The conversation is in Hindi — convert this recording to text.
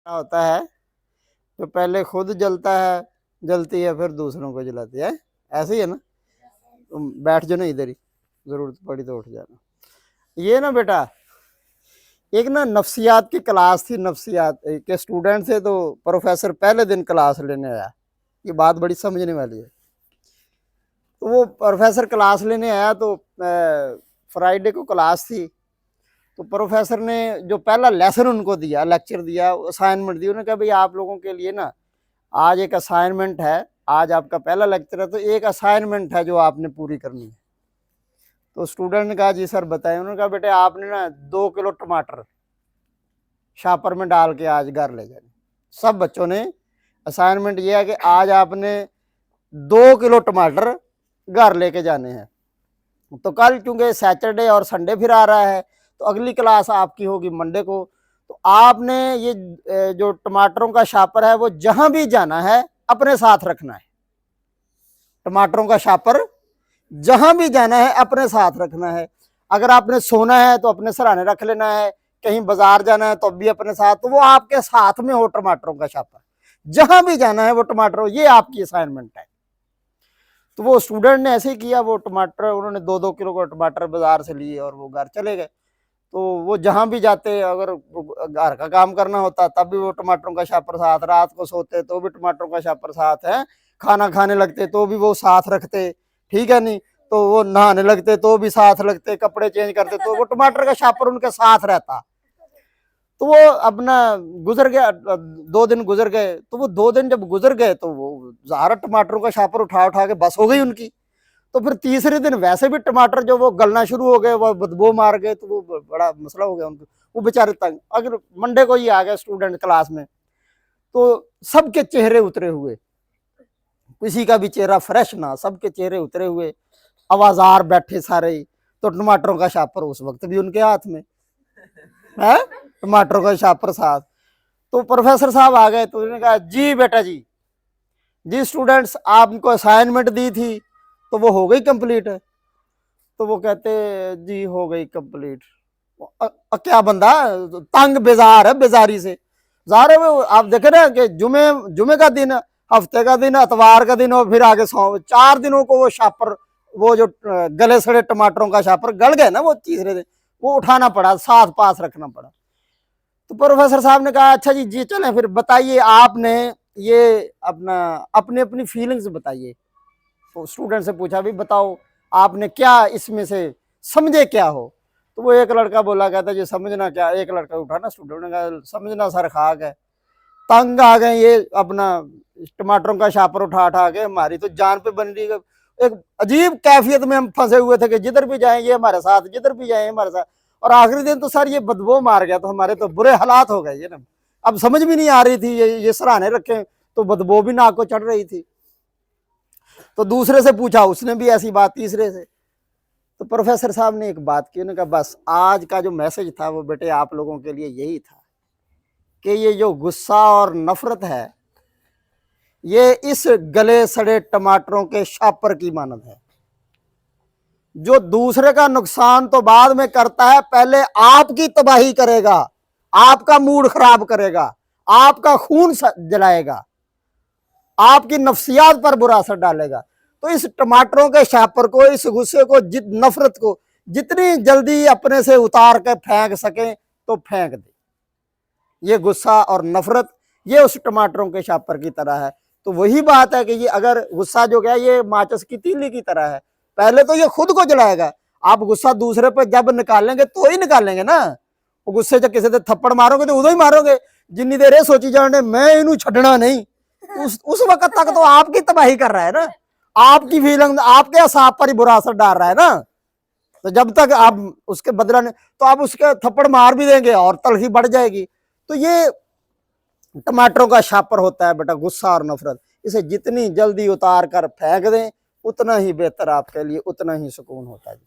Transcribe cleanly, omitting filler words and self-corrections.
क्या होता है जो पहले खुद जलता है, जलती है, फिर दूसरों को जलाती है। ऐसे ही है ना। तुम बैठ जाओ ना इधर ही, जरूरत पड़ी तो उठ जाना। ये ना बेटा, एक ना नफ्सियात की क्लास थी, नफ्सियात के स्टूडेंट थे, तो प्रोफेसर पहले दिन क्लास लेने आया। ये बात बड़ी समझने वाली है। तो वो प्रोफेसर क्लास लेने आया, तो फ्राइडे को क्लास थी। तो प्रोफेसर ने जो पहला लेसन उनको दिया, लेक्चर दिया, असाइनमेंट दी, उन्होंने कहा भाई आप लोगों के लिए ना आज एक असाइनमेंट है। आज आपका पहला लेक्चर है, तो एक असाइनमेंट है जो आपने पूरी करनी है। तो स्टूडेंट ने कहा जी सर बताएं। उन्होंने कहा बेटे आपने ना 2 किलो टमाटर शापर में डाल के आज घर ले जाने। सब बच्चों ने असाइनमेंट ये है कि आज आपने 2 किलो टमाटर घर लेके जाने हैं। तो कल क्योंकि सैटरडे और संडे फिर आ रहा है, तो अगली क्लास आपकी होगी मंडे को। तो आपने ये जो टमाटरों का शापर है वो जहां भी जाना है अपने साथ रखना है। टमाटरों का शापर जहां भी जाना है अपने साथ रखना है। अगर आपने सोना है तो अपने सराहने रख लेना है, कहीं बाजार जाना है तो भी अपने साथ, तो वो आपके साथ में हो टमाटरों का शापर। जहां भी जाना है वो टमाटर, ये आपकी असाइनमेंट है। तो वो स्टूडेंट ने ऐसे ही किया, वो टमाटर उन्होंने 2-2 किलो का टमाटर बाजार से लिए और वो घर चले गए। तो वो जहां भी जाते, अगर घर का काम करना होता तब भी वो टमाटरों का शापर साथ, रात को सोते तो भी टमाटरों का शापर साथ है, खाना खाने लगते तो भी वो साथ रखते, ठीक है नहीं, तो वो नहाने लगते तो भी साथ लगते, कपड़े चेंज करते तो वो टमाटर का शापर उनके साथ रहता। तो वो अपना गुजर गया, 2 दिन गुजर गए। तो वो 2 दिन जब गुजर गए तो वो ज़ारा टमाटरों का शापर उठा उठा के बस हो गई उनकी। तो फिर तीसरे दिन वैसे भी टमाटर जो वो गलना शुरू हो गए, वो बदबू मार गए, तो वो बड़ा मसला हो गया उनको। वो बेचारे तंग। अगर मंडे को ही आ गए स्टूडेंट क्लास में, तो सबके चेहरे उतरे हुए, किसी का भी चेहरा फ्रेश ना, सबके चेहरे उतरे हुए, आवाजार बैठे सारे। तो टमाटरों का शापर उस वक्त भी उनके हाथ में है, टमाटरों का शापर साथ। तो प्रोफेसर साहब आ गए, तो उन्होंने कहा जी बेटा जी, जी स्टूडेंट्स आपको असाइनमेंट दी थी तो वो हो गई कंप्लीट है। तो वो कहते जी हो गई कंप्लीट। क्या बंदा तंग बेजार है, बेजारी से जार है वो। आप देखे ना कि जुमे जुमे का दिन, हफ्ते का दिन, अतवार का दिन और फिर आगे 4 दिनों को वो शापर, वो जो गले सड़े टमाटरों का शापर गल गए ना, वो तीसरे दिन वो उठाना पड़ा, साथ पास रखना पड़ा। तो प्रोफेसर साहब ने कहा अच्छा जी जी चलें फिर बताइए आपने ये अपना अपनी अपनी फीलिंग्स बताइए। तो स्टूडेंट से पूछा भी बताओ आपने क्या इसमें से समझे क्या हो। तो वो एक लड़का बोला, कहता जी समझना क्या। एक लड़का उठा ना, स्टूडेंट ने कहा समझना सर खाक है, तंग आ गए ये अपना टमाटरों का शापर उठा उठा के, हमारी तो जान पे बन रही है। एक अजीब कैफियत में हम फंसे हुए थे कि जिधर भी जाए ये हमारे साथ, जिधर भी जाए हमारे साथ। और आखिरी दिन तो सर ये बदबू मार गया, तो हमारे तो बुरे हालात हो गए ये ना। अब समझ भी नहीं आ रही थी, ये सराहने रखे तो बदबू भी नाक को चढ़ रही थी। तो दूसरे से पूछा, उसने भी ऐसी बात, तीसरे से। तो प्रोफेसर साहब ने एक बात की, उन्होंने कहा बस आज का जो मैसेज था वो बेटे आप लोगों के लिए यही था कि ये जो गुस्सा और नफरत है ये इस गले सड़े टमाटरों के शापर की मानद है, जो दूसरे का नुकसान तो बाद में करता है, पहले आपकी तबाही करेगा, आपका मूड खराब करेगा, आपका खून जलाएगा, आपकी नफ्सियात पर बुरा असर डालेगा। तो इस टमाटरों के शापर को, इस गुस्से को, नफरत को जितनी जल्दी अपने से उतार के फेंक सके तो फेंक दे। ये गुस्सा और नफरत ये उस टमाटरों के शापर की तरह है। तो वही बात है कि ये अगर गुस्सा जो क्या, ये माचिस की तीली की तरह है, पहले तो ये खुद को जलाएगा। आप गुस्सा दूसरे पर जब निकालेंगे तो ही निकालेंगे ना। वो गुस्से से किसी थप्पड़ मारोगे तो उदो ही मारोगे, जिन्नी देर सोची जाने मैं इनू छड़ना नहीं, उस वक्त तक तो आपकी तबाही कर रहा है ना, आपकी फीलिंग, आपके असाब पर ही बुरा असर डाल रहा है ना। तो जब तक आप उसके बदला नहीं, तो आप उसके थप्पड़ मार भी देंगे और तलखी बढ़ जाएगी। तो ये टमाटरों का शापर होता है बेटा, गुस्सा और नफरत। इसे जितनी जल्दी उतार कर फेंक दें उतना ही बेहतर आपके लिए, उतना ही सुकून होता है।